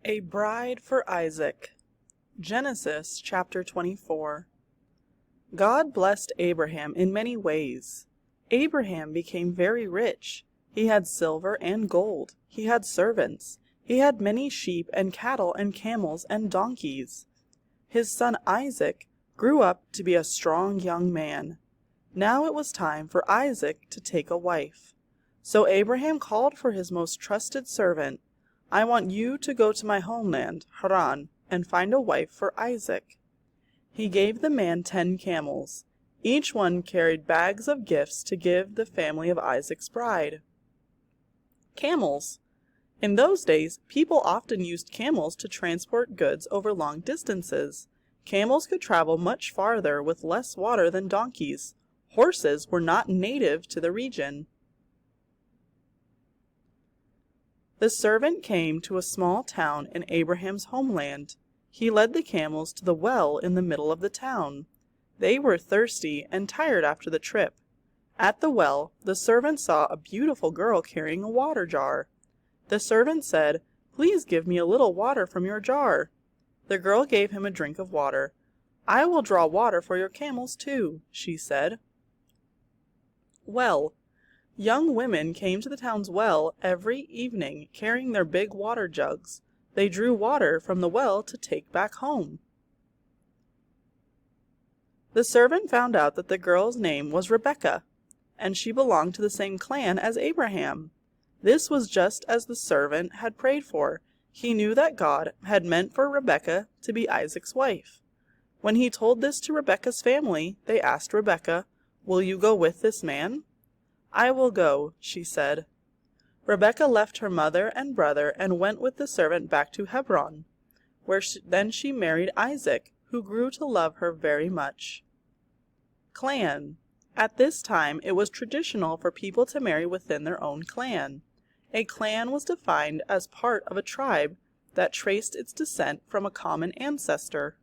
A bride for Isaac. Genesis chapter 24. God blessed Abraham in many ways. Abraham became very rich. He had silver and gold. He had servants. He had many sheep and cattle and camels and donkeys. His son Isaac grew up to be a strong young man. Now it was time for Isaac to take a wife. So Abraham called for his most trusted servant. I want you to go to my homeland, Haran, and find a wife for Isaac. He gave the man 10 camels. Each one carried bags of gifts to give the family of Isaac's bride. Camels. In those days, people often used camels to transport goods over long distances. Camels could travel much farther with less water than donkeys. Horses were not native to the region. The servant came to a small town in Abraham's homeland. He led the camels to the well in the middle of the town. They were thirsty and tired after the trip. At the well, the servant saw a beautiful girl carrying a water jar. The servant said, "Please give me a little water from your jar." The girl gave him a drink of water. "I will draw water for your camels too," she said. Well. Young women came to the town's well every evening carrying their big water jugs. They drew water from the well to take back home. The servant found out that the girl's name was Rebecca, and she belonged to the same clan as Abraham. This was just as the servant had prayed for. He knew that God had meant for Rebecca to be Isaac's wife. When he told this to Rebecca's family, they asked Rebecca, "Will you go with this man?" "I will go," she said. Rebecca left her mother and brother and went with the servant back to Hebron, where she married Isaac, who grew to love her very much. Clan. At this time, it was traditional for people to marry within their own clan. A clan was defined as part of a tribe that traced its descent from a common ancestor.